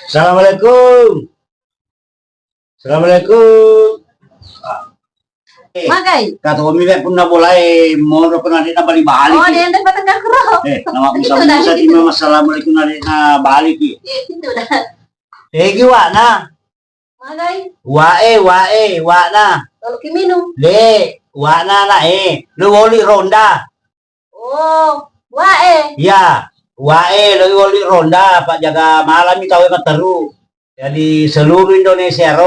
Assalamualaikum. Assalamualaikum. Magai. Kata kami pun na boleh mau pernah na balik balik. Oh, dia hendak patengah kuro. Nama aku Itu sama dah, sa itu. di Assalamualaikum na balik. Itu dah. Wa na. Magai. Wa na. Kalau minum. Le, wa na lu woli ronda. Oh, Ya, lu woli ronda Pak jaga malam itu tahu teru. Jadi seluruh Indonesia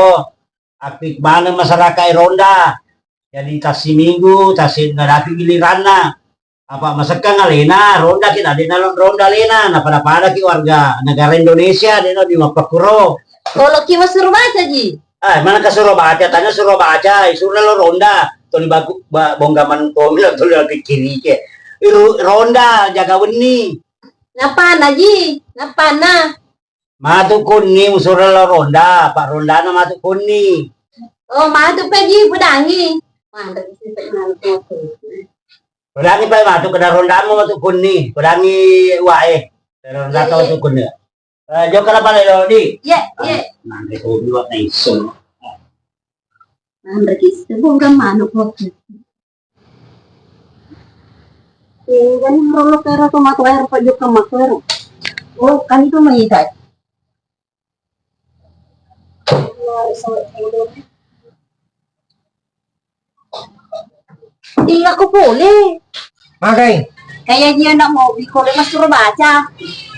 aktif mana masyarakat ronda. Jadi tasi minggu, tasi ngadapi giliran na. Apa masakan ngalena ronda kita di dalam ronda lena na pada ki warga negara Indonesia di Mapakuro. Kalau kita suruh baca ji. Mana ke Surabaya? Tanya Surabaya, isulah lo ronda. Tuli baku bonggaman komil tuli lagi kiri ke. Ronda jaga weni. Napa ji? Napa na? Matu kuni usurah lo ronda, Pak ronda na matu kuni. Oh, matu ji pedangi. Mantap sih pedangi. Pedangi pa matu kada ronda mo matu kuni. Pedangi wae. Ronda to matu kuni. Jo kana pala lo di. Ye. Nanti ko biwat na iso. Nanda kiste bongga manu ko. Tinggal rolo kero to matu air pa jo kamakero. Oh, kan itu mahita. Tinggal ko boleh. Magai. Kaya dia nak mau bikol mas suruh baca.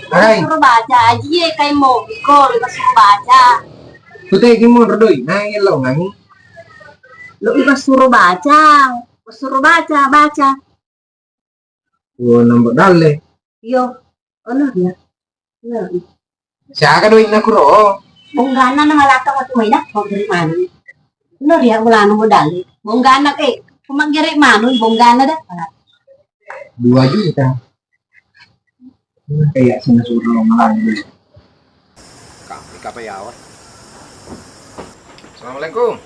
Suruh baca aja ya kayak mau bikol mas suruh baca. Putih gimana redoi? Nangis lo nangis. Lo iba suruh baca. Baca. Gua nambah dale. Yo. Ano dia? Siapa doi nak kuro? Bonggana na malaka mo tumay na. Pagkiri mano. Ano dia wala na mo dali. Bonggana kumagiri mano. Bonggana dah. 2 juta. Kayak sinasuro malang dulu. Kapayawat. Assalamualaikum.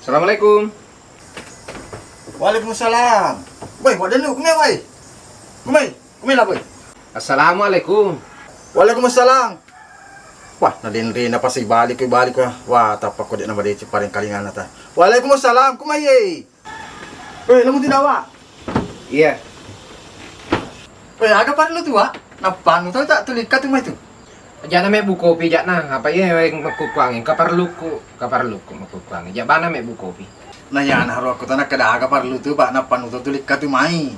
Assalamualaikum. Waalaikumsalam. Boy, buat dulu, kumai. Kumai lah, boy. Assalamualaikum. Waalaikumsalam. Wah, nadin na pa si balik ko. Wah, tapak ko di na mali paring kalingan nata. Waalaikumsalam, kumai. Boy, lamu tinawa. Iya. Boy, aga pa lu tuwa. Napan mo tak tulik ka tumay tu. Jana me buko pi jana apa ya yang makukuangin kaparluku makukuangin. Jabana me buko pi. Naya na haro ko tanak kada aga pa lu tu ba napan mo tulik ka tumay.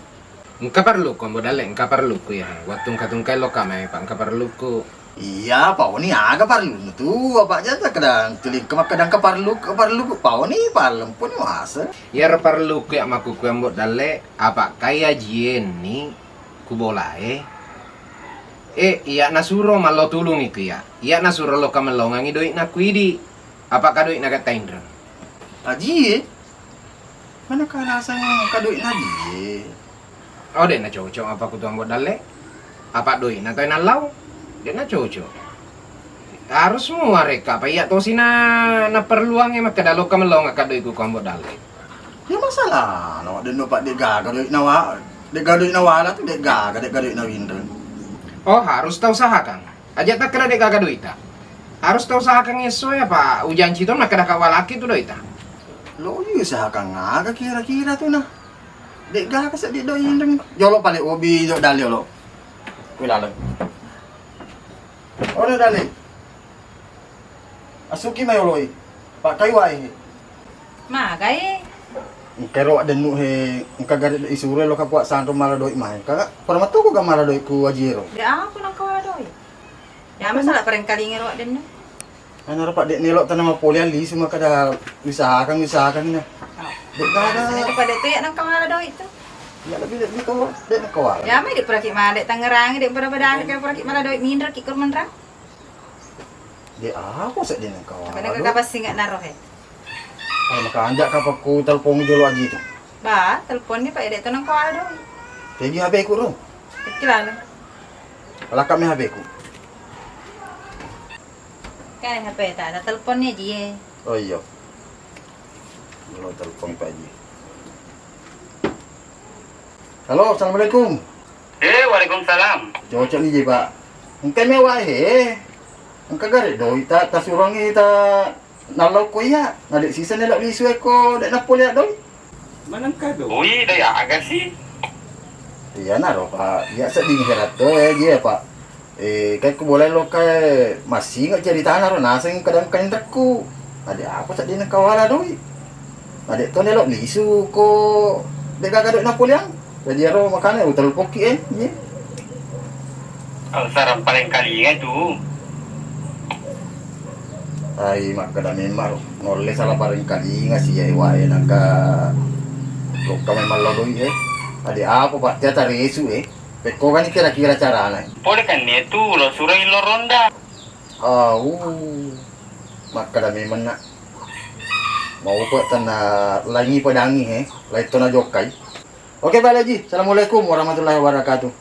Kaparluku modal kaparluku ya. Watung katungkai lo kame pang kaparluku. Iya, pao ni aga pa lu tu. Apa jata kadang tulik ka makadang kaparluku pao ni palem pun masa. Ya parluku ya makukuang modal apa kaya jien ni kubolae. Iya nasuro malo tulung iku ya. Iya nasuro lo kamelongang idoi na kuidi. Apa kadoi na kataindra? Aji. Mana ka rasanya kaduit na di? Oh, deh na cocok apa kutuang buat dale? Apa doi na toy nalau? Dia na cocok. Harus semua reka apa iya to sina na perluangnya maka dalo kamelong kadoi ku buat dale. Ya masalah. Nawak denu pak dek gaga duit nawa. Dek gaduit nawala tu dek gaduit na windren. Oh, harus tahu usahakan. Aja tak kena dek gaga doita. Harus tahu usahakan ngesoy apa ujan cito nak kada kawalaki tu doita. Lo yu usahakan ngaga kira-kira tu nah. Dek gaga sa dek doi windren. Jolo pale obi jo dali lo. Kuilala. Ono dali. Asuki mayoloi. Pak kayu ai. Magai. Kero denu he kagare isure lo kapwa santo mala doi mai. Kaga para matu ko gamala doi ku ajiro. Ya aku nang kawadoy. Ya masalah pareng kali ngero den. Ana rapat dek nelok tanam polian li semua kada usahakan na. Dek gaga. Itu pada tu ya nang kawadoy itu. Ya lebih dek ko dek nak kawal. Ya mai di peraki malek Tangerang di pada ke peraki maladoy mindra kikur menrang. Dek aku sak dek nak kawal. Pada kapas singat naroh he. Kalau maka anjak kapag ku telepon jolo aji tu. Ba, telepon ni pak dek tu nang kawadoy. Tegi HP ku ro. Kecil Kalau kami HP ku. Kan HP tak ada teleponnya je. Oh iya. Kalau telepon Pak Haji. Halo, assalamualaikum. Waalaikumsalam. Cocok ni je pak. Engkau mewah Engkau garet doi tak surang ni tak nalau ko ya. Adik sisa ni lak lisu ko dak napol ya doi. Manang ka do? Ui, daya agak sih. Iya naro pak. Ya sedih herat tu dia pak. Kan ko boleh lo kai masih nggak cerita naro naseng kadang kain takku. Adik apa sedih nak kawala doi. Adik tu ni lak lisu ko dek garet napol yang. Jadi aro makanya utal poki ye. Kalau sarang paling kali ingat tu. Ay mak kada memang ngole salah paling kali ngasih ya wae nangka lo kami malah doi ade apa pak dia tarik isu peko kan kira-kira caranya Boleh kan ni tu, lo suruh lo ronda. mak kada memang nak mau buat tanah langi padangi lai tona jokai. Oke Pak Haji, Assalamualaikum warahmatullahi wabarakatuh.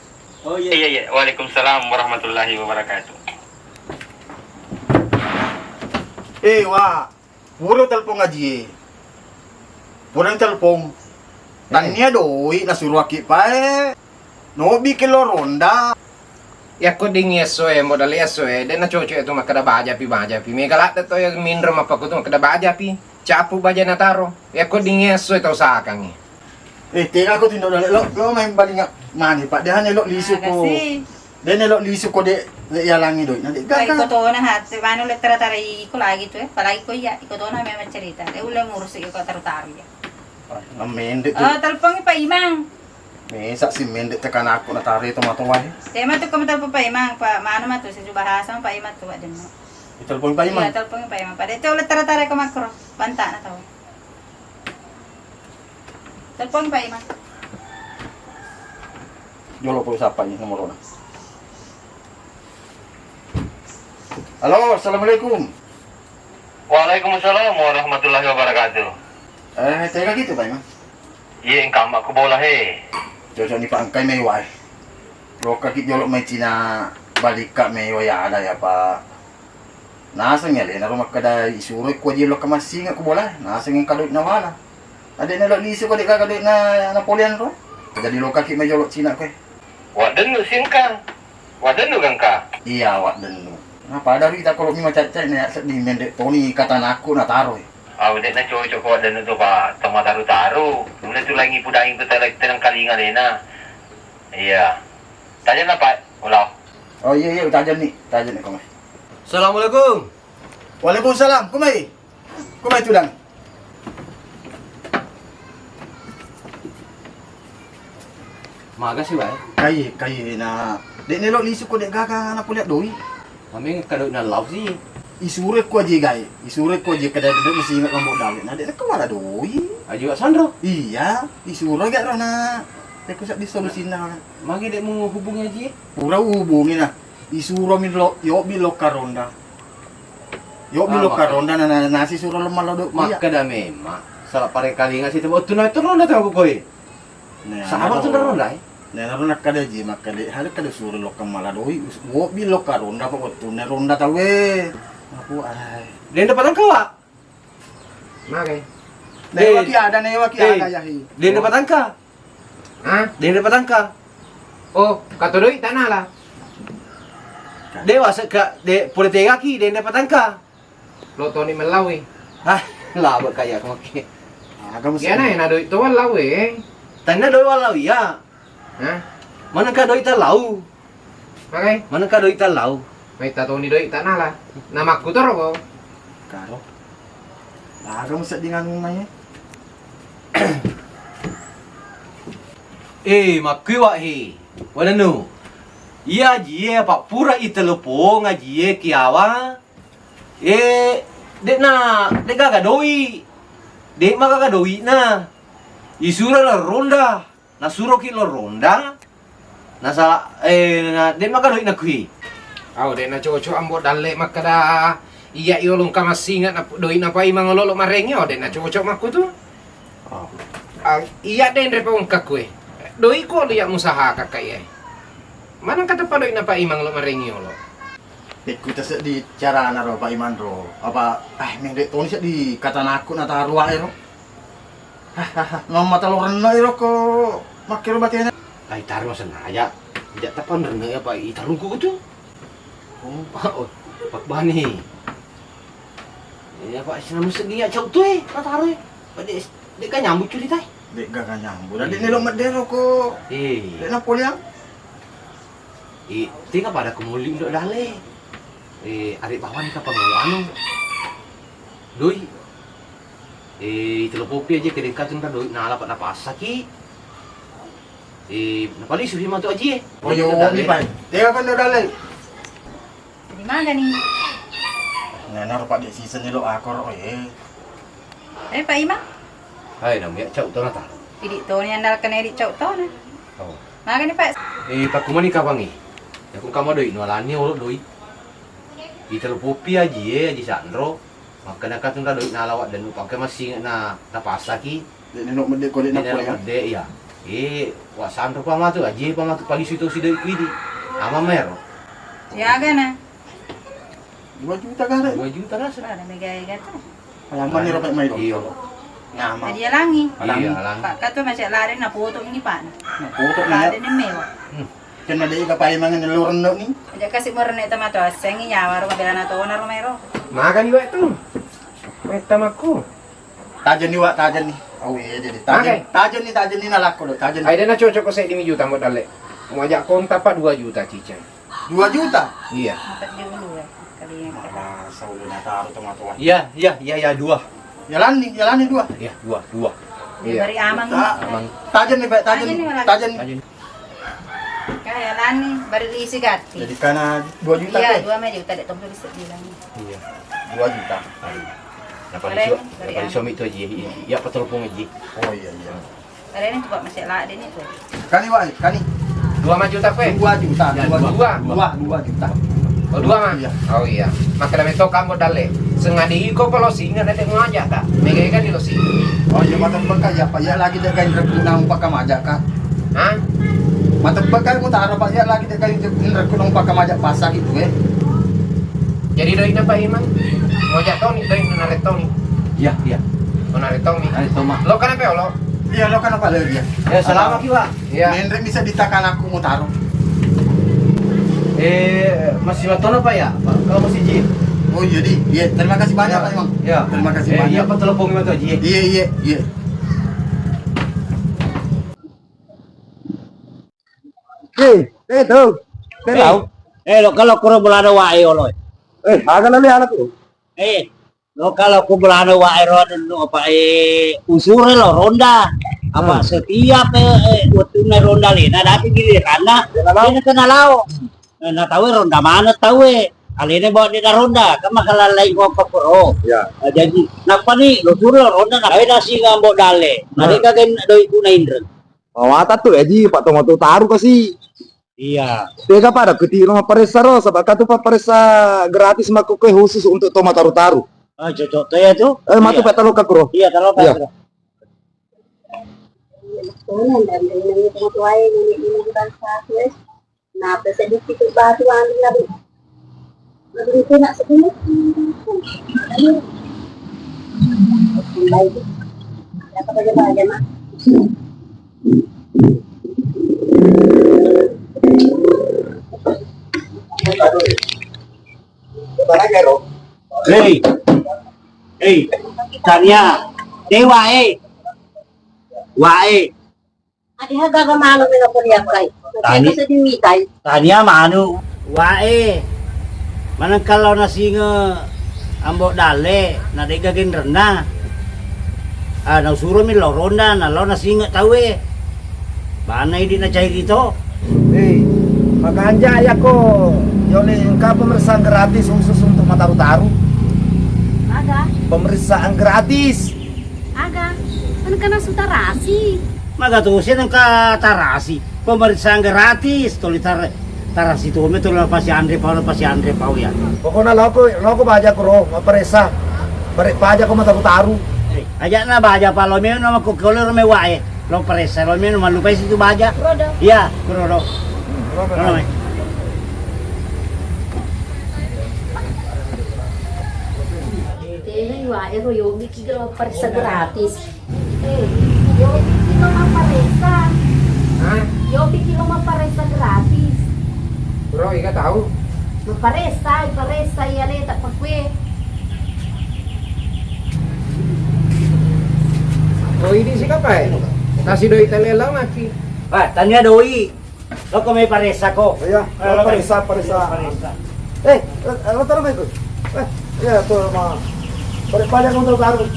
Oh Iya. Waalaikumsalam warahmatullahi wabarakatuh. Wah, puro telepon ngaji. Purang telepon. Tanya doi nasuruh aki pae. No bikin lo ronda. Ya ko ding yeso modal yeso de na coco itu makada baja pi megalat to ya mindro mapa ko to makada baja pi capu baja na taro ya ko ding yeso itu sakang Teka ko tindo lo main baling mani pak dia hanya lo lisu ko. Dia nelok lisu ko de yalangi doi. Nanti Iko to na hat, mano letra taray ko lagi to palagi ko ya, iko to na may cerita. Ulam ngurus iko tarutaro ya. Mendet tu. Talpong pa imang. Mesak si mendet tekan aku na tari tomatowai. Tema to kamo talpong pa imang pa mano ma to sa bahasa pa imang to adem mo. Telepon pa iman. Iya, talpong pa imang. Pada to letra taray ko makro. Banta na to. Talpong pa imang. Jolo po siapa ini nomor na. Halo, Assalamualaikum. Waalaikumsalam warahmatullahi wabarakatuh. Teka gitu pak iman. Iya, engkau mak ko bola Cocok ni pak angkai mewah. Lo kaki jolok mai Cina balik kak mewah ya ada ya pak. Nasang ya le, naro makada isuro ko di lo kamasi nga ko bola. Nasang yung kadoit na wala. Ada na lo liso ko di ka kadoit na Napoleon ro. Jadi lo kaki may jolok Cina ko Waden nu singka. Waden nu gangka. Iya wak den. Nah pada kita kalau mi macam-macam ni sedih mendek poni kata naku na taro. Dek na cocok ko waden tu pa tama taru-taru. Nuna tu lagi pudangin ko talak tenang kalinga lena. Iya. Tanya na pak. Ulau. Oh iya tajan ni kau. Assalamualaikum. Waalaikumsalam. Kumai tudang. Makasih wae. Kai na. Dek nelok lisu ko dek gaga na puliat doi. Kami kadok na law sih. Isure ko aja gai. Isure ko aja kada dek mesti ingat lombok dalit. Nah dek kemana doi? Ayo Sandro. Iya, isure gak rona. Dek sak disolusi na. Magi dek mau hubungi aja. Pura hubungi na. Isuro min lo yo bilo karonda. Yo bilo karonda na nasi suro lemah lo dok. Mak kada memang. Salah pare kali ngasih tebo tunai turun dah tahu koi. Sama tu turun dah. Nah, nak kada je makade hal kada suro lo kamala doi. Wo bilo karonda pa tu na ronda tawe. Aku ai. Dia dapat angka wak. Makai. Newa ki ada ya hi. Dia dapat angka. Hah? Dia dapat angka. Oh, katodoi tanah lah. Dewa seka de politika ki dia dapat angka. Lo Tony Melawi. Hah, lah kaya kok. Agak mesti. Gana na doi to lawe. Tanda doi walau ya. Hah? Mana ka doi talau? Makai. Mana ka doi talau? May Tony doi tanah lah. Nama ku toro ko. Karo. Agak mesti dengan namanya. Makiwa he. Wala no. Iya jie pak pura itelepon ngaji kiawa. Dek na, dek gaga doi. Dek maka gaga doi na. Isura la ronda. Nasuro ki lo ronda. Nasa na dek maka doi na kui. Dek na cocok ambo dalle makada. Iya iolong kamasingat na doi na pa imang lolo marengi dek na cocok maku tu. Iya den repong kakue. Doi ko liya musaha kakay. Mana kata pa doi na pa imang lo marengi lo. Kita sek di cara na ro Pak Iman ro. Apa mendek Tony sek di kata naku na taru ae ro. No mata lo reno ro ko makiro batena. Ay taruh senaya. tidak tapan rene ya Pak itarungku tu. Oh Pak Bani. Ya Pak senang sedih ya cau tu tak taruh. Dia kan nyambut curi tai. Dek gak nyambut. Dek ni lo medero ko. Dek na poliang. Tinggal pada kemulim dok dale. Adik bawan ka pangawano. Doi. Telopopi aja kedekat kan doi na lapat napas saki. Napali suhi matu aja. Oh yo ni pai. Dia kan udah dale. Di mana nih? Nena rupa dek season ni lo akor Pak Imam. Hai nam ya cau tu nata. Idik to ni andal kena idik cok to na. Oh. Makan ni Pak. Pak kumani kawangi. Ya kung kamu doi nualani uluk doi. Telopopi aja Sandro. Makanya kan tunda doi na lawat dan pakai masih na napasaki. Dek ni lo medek ko dek na poliang. Dek ya. Wasan tu pamatu aja pamatu pagi situ si dari kuidi. Ama mero. Ya gana. 2 juta gare. 2 juta rasa. Ada megay gato. Alaman ni rupa mai do. Iya. Ngama. Tadi langi. Iya lang. Pak kato masih lari na foto ini Pak. Na foto Lari ni. ni mewah. Kena dek ka pai mangan lo rendo ni. Aja kasih murni tamato sengi nyawa rumah bela na to na rumero. Makan juga tu. Metam aku. Tajan ni wa tajan ni. Oh iya jadi tajan ni nalak ko do. Tajan. Ada na cocok ko sa 5 juta mo dale. Mo aja konta pa 2 juta cicay. 2 juta. Iya. Dapat dulu ya. Kali yang kita. Ah, saulo na taro tomato. Iya, 2. Jalan ni 2. Iya, 2. Iya. Dari amang. Amang. Tajan ni Pak, tajan. Tajan. Kaya lani baru diisi gati. Jadi kana 2 juta Iya, ko. 2 juta dek tong tulis bilang. Iya. 2 juta. Dapat suami tu aja. Ya petelpong aja. Oh iya. Ada ini coba masih lah ada ini tuh. Kani wa, kani 2 juta pe. 2 juta. Ya, 2 2 juta. Oh 2 mah? Iya. Oh iya. Maka dami to kamu dale. Sengadi ko kalau singa date ngajak tak. Mega kan di lo sing. Oh iya mata bekal ya Pak ya lagi dek kain rekunang pakamaja ka. Hah? Mata bekal mo taro Pak ya lagi dek kain rekunang pakamaja pasak itu Jadi doi na Pak Iman. Ngajak to ni doi narik to ni. Iya. Narik to ni. Narik to, Mak. Lo kan apa lo? Iya lo kan apa lagi ya? Ya selamat Pak. Iya. Mendrek bisa ditakan aku mo taro. Masih matono Pak ya? Pak, kalau masih Ji. Oh iya di. Iya, terima kasih banyak Pak Imam. Ya. Terima kasih banyak. Iya petelpong itu Ji. Iya. Tuh. Tahu. Lo kalau kuro belana wae oloy. Agak lali anak ko. Lo kalau ku belana wae ron apa usure lo ronda. Apa setiap waktu na ronda lena dati gili karena ini kenalao. Na tahu ronda mana tahu alene bawa di ronda kama kalalay ko pa kuro. Ya. Jadi napa nih lo suruh ronda na ay nasi ngambo dale. Nari kagin doi ku na indra. Mata tuh Eji Pak Tomato taruh kasih. Iya. Tega pada ketiro ma paresa ro sabab katu pa paresa gratis maku khusus untuk tomat taru-taru. Ah cocok tuh ya tuh. Matu pa talo ka kuro. Iya kalau Iya. Pak. Tunan dan ini tengah tuai ini bangsa tues. Nah, sedikit batu ambil lagi. Lalu itu nak sedikit. Baik. Apa saja bahagia mak. Tanya, dewa wae. Adi haga malu dengan periak kai. Tani. Tani sedih kai. Tanya manu, wae. Mana kalau nasi ambok dale, na degagin rendah. Na suruh mi lo ronda, na lo nasi tahu Bana ini na cair itu. Makanya ya ko Yoli ka pemeriksaan gratis khusus untuk mata taru. Aga, Pemeriksaan gratis. aga. Kan kena sutarasi. Maga tusin ang katarasi. Pemeriksaan gratis. Tuloy tarasi itu tuloy pasi Andre Pau ya. Pokoknya lo ko baja kuro maperesa. Balik paja ko mata taru. Aja na baja pa lo menos na makukulo me wae. Lo presa lo menos malupay situ baja. Rodo. Iya, kurodo. Kurodo. Ero yogi kira periksa gratis. Yogi kilo maparesa. Hah? Yogi kilo maparesa gratis. di ka tahu. Paresa ya le tak pakwe. Oh ini sih kapai. Nasi doi telelang mati. Tanya doi. Lo kami paresa ko. Iya, paresa. Taruh na ito. Ya, to mga. Balik mo to taruh.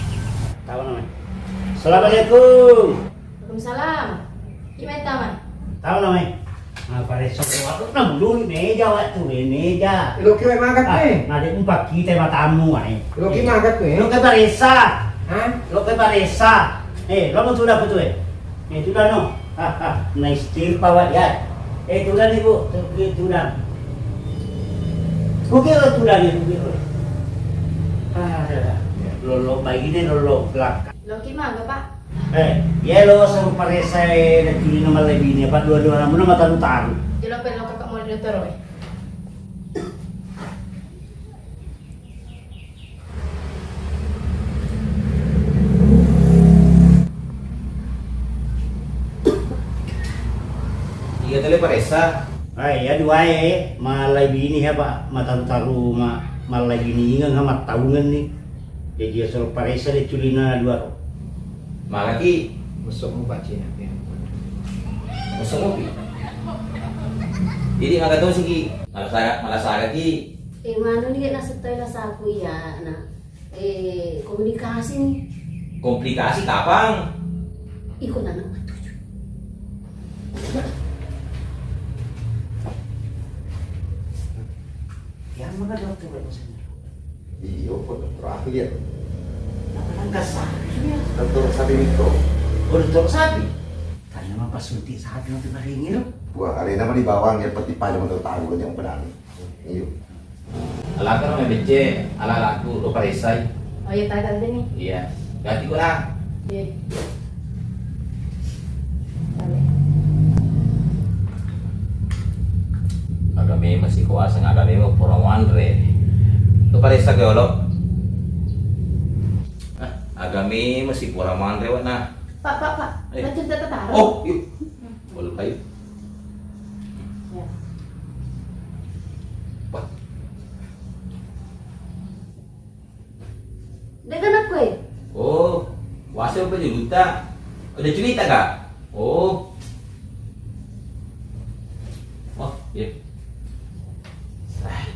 Tahu namanya. Assalamualaikum. Waalaikumsalam. Gimana taman? Tahu namanya. Paresa ko. Ako na dulu meja waktu meja. Lo kira magat ni. Nadi umpak kita matamu ay. Lo kira magat ni. Lo ke paresa. Hah? Lo ke paresa. Lo mau sudah betul eh? Sudah no. Nice steel power ya. Sudah nih bu. Sudah. Bukit lo sudah nih bukit lo. Lo baik ini lo belakang. Lo gimana Pak? Ya lo sama paresa na kini nama lebih ini apa dua-dua namun nama taru-taru. Jelo pelo kakak mau direktur we. Iya tele paresa. Ya dua malai bini ya pak mataru-taru malai bini ingat sama tahungan nih. Jadi soal paresa de culina dua. Malaki masuk mo baca ya. Masuk mo pi. Jadi nggak tahu sih malasara ki. Mano nih nasa tayo nasa aku ya na. Komunikasi nih. Komplikasi kapang. Iko na naman. Yang mana dokter maksudnya? Iya, dokter aku ya. Kan kasarnya. Dokter sapi mikro. Dokter sapi. Tanya mah pas suntik sapi untuk maringir. Buah arena mah di bawah ya peti pajang untuk tahu kan yang pedang. Iya. Ala ka na medje, ala laku lo paresay. Oh ya tayo nih. Iya. Ganti ko na. Iya. Agame masih kuasa ng agame mo purawan re. Lo paresa kayo lo. Agame masih purawan re na. Pak. Lanjut data taruh. Oh, yuk. Boleh kayo. Ya. Wah, Dengan aku ya. oh, wasa pa juta. Udah cerita kak? Oh. Oh, iya.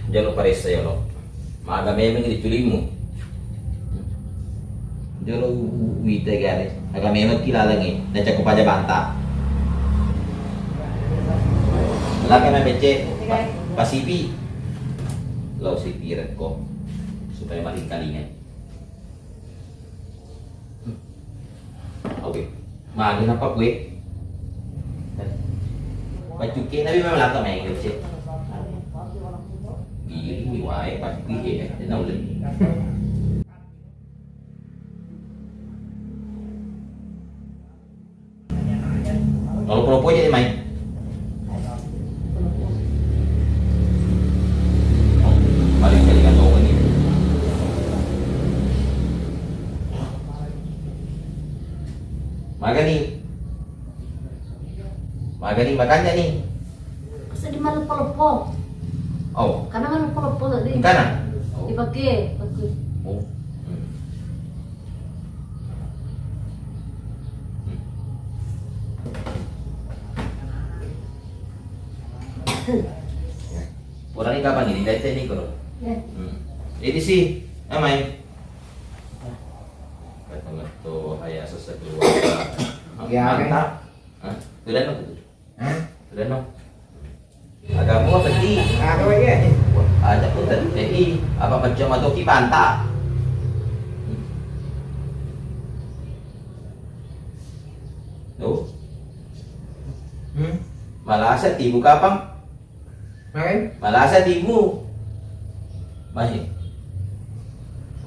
Jangan lupa resa ya lo. Maga memang diculik mo. Jangan wita gare. Aga memang kilala ngi. Nanti ko pa banta. Laki na bece. Pasipi. Lo si pirat ko. Supaya maling kalingan. Oke. Maga na pa kwe. Pacuke na memang lata main bece. Ini wae pasti piye ya, tahu lagi. Kalau propo jadi main. Balik kali kan tahu ini. Makannya nih. Kasi di mana lepo-lepo. Oh, Karena kan lepo-lepo tadi. kanan. Oh. Dipakai. Oh. Orang ini kapan ini? Dari teknik kok. Ya. Ini sih, amai. Kata tuh ayah sesuatu keluarga. Mantap. Hah? Sudah no? Hah? Sudah no? Agama tadi. Agama ya. Ada pun tadi. Apa macam atau kibanta? Tuh. Malasa tibu kapang? Makan? Malasa tibu. Masih.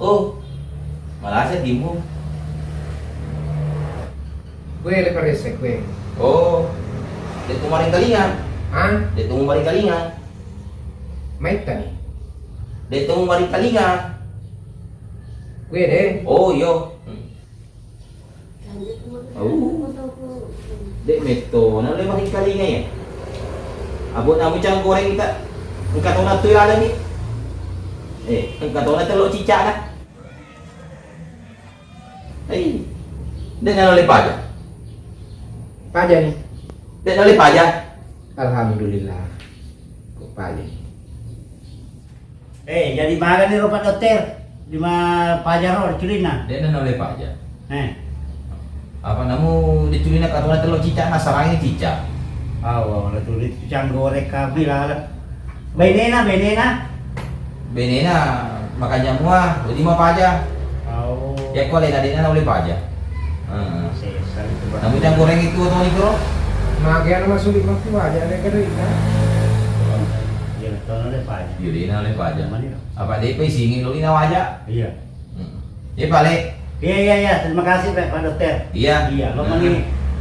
Oh. Malasa tibu. Kue le parece kue. Oh. Dia tumaring kalingan. Ah, Dia tumaring kalingan. maita nih. Dia tumaring kalingan. Kue deh. Oh, yo. Dek meto, na le maring kalingan ya. Abot na mo tiyang goreng kita. Engkau tahu nak tu ada ni? Engkau tahu nak telur cicak dah. Dia nak oleh pajak. Pajak nih. Dia nak oleh pajak. Alhamdulillah. Kok pajak. Jadi makan ni rupa dokter. Di pajak roh culina. Dia nak oleh pajak. Apa namu diculina katuna telur cicak na sarangnya cicak. Wala tulit cang gorek kami lah. Benena. Benena makanya muah, di mah pajak. Ya kau lain adina oleh pajak. Namu cang goreng itu atau ni bro? Magian masuk di waktu pajak ada kedai. Iya, tahun oleh pajak. Yudina oleh pajak. Apa dia singi lo ina wajak? Iya. Dia balik. Iya. Terima kasih Pak Dokter. Iya.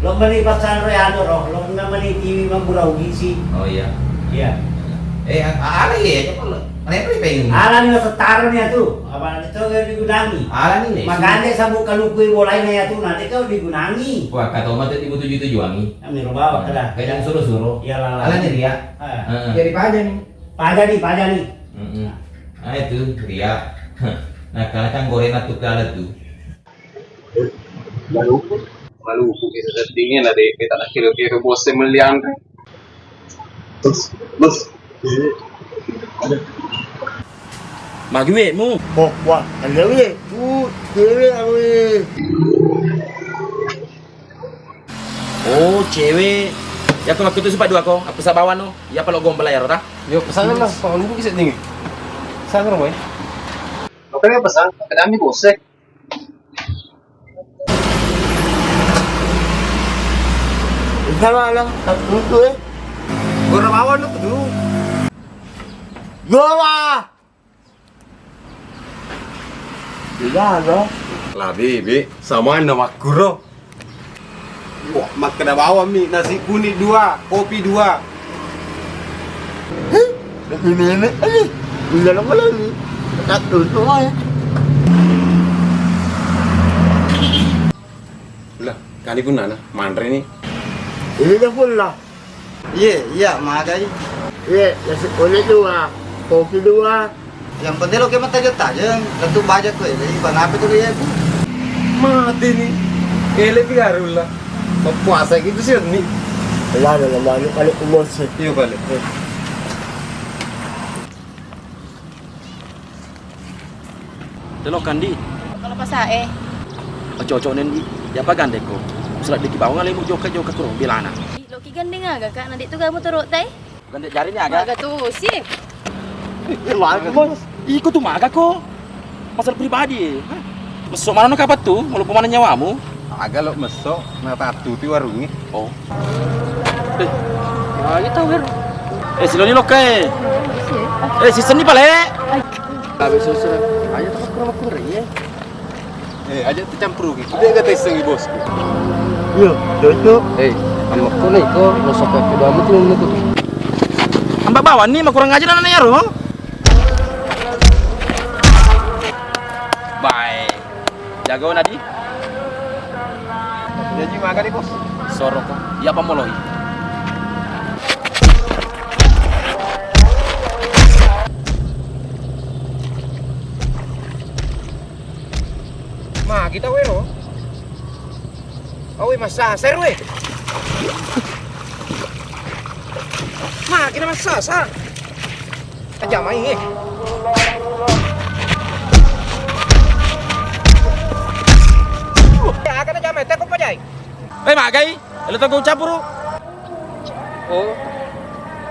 Lo mani pasan royano roh. Lo mani TV mamburau gisi. Oh iya. Iya. Ala ya, coba lo. Kenapa pengen? Ala ni setara ni tu. Apa itu digunangi? Ala ni. Maganda sabuk kalukui bolai na tu nanti kau digunangi. Wah, kata omat itu tujuangi. Kami bawa kada. Kayaknya suruh-suruh. Iya lah. Ala ni Ria. Jadi pajak nih. Pajak ni. Nah itu Ria. Nah kalau cang goreng tu kala tu. Maluku kita datingin ada kita nak kira-kira bos semelian. Bos. Magi wekmu. Wah, ada weh. Cewek weh. Oh, cewek. Ya aku tu sempat dua kau. Apa sabawan tu? Ya kalau gombal layar dah. Yo pesan lah, pangan buku bisa tinggi. Pesan boy. Oke ya pesan, kadang ni bos. Salah lah, tak betul Gua rawan lu dulu. Gola. Tidak. Lah bibi, sama nama guru. Wah, makan bawang mi, nasi kuning 2, kopi 2. Ini. Bila lama lagi. Tak tutup ya. Lah, kali pun nana, mandre ni. Ini dah pun lah. Iya, makai. Iya, nasi kuning 2, kopi 2. Yang penting lo kemat tajam, tentu baca tuh. Jadi bang apa tuh ya? Mati ni. Ele biarul lah. Puasa gitu sih ni. Lah, balik ke bos. Iya balik. Telok kandi. Kalau pasae. Cocok nendi. Ya apa gandek ko. Surat diki bawang ale mu joka kurang bilana. Lo ki gandeng agak kak nanti tu kamu turut teh. Gandek jarinya agak. Agak tu sih. Makan bos. Ikut tu maga ko. Masalah pribadi. Besok mana nak apa tu? Mau lupa mana nyawamu? Agak lo mesok, na tatu ti warungi. Oh. Ya tahu ber. Siloni lokai. Season ni pale. Habis susah. Ayo tak kurang kurang ya. Aja tercampur gitu. Dia kata iseng bosku. Iya, cocok. Amak ko na iko, masok ka ba mo tulong nito. Ambak bawan ni makurang aja nana ya ro. Bye. Jago nadi. Jadi makan ni bos. Sorok. Ya apa molohi. Ma, kita wero. Awi masasar we. Ma, kita masasar. Aja main Ya, kada jamai tak ko pajai. Magai. Lo tak kau capur. Oh.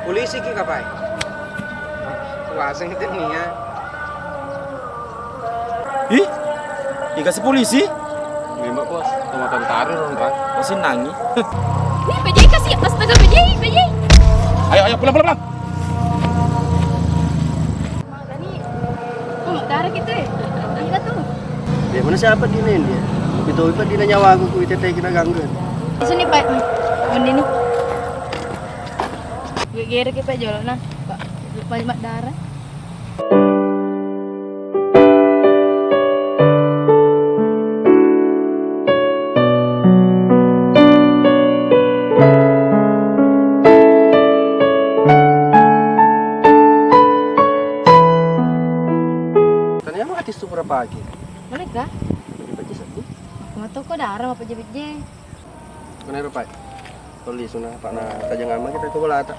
Polisi ki kapai. Kuaseng itu ni ya. Ih. Dikasih polisi. Lima bos, sama tentara orang. Masih nangi. Nih PJ kasih astaga PJ. Ayo pulang. Ni. Darah kita. Gila tu. Dia mana siapa dia ni dia? Betul itu dia nyawa aku kita kena gangguan. Sini Pak. Benda ni. Gere ke Pak jolok nah. Pak. Banyak darah. berapa lagi? Balik kah? Bagi satu. Aku nggak tahu kok darah apa jebit-je. Mana Pak? Toli sunah Pak na tajang ama kita coba lata.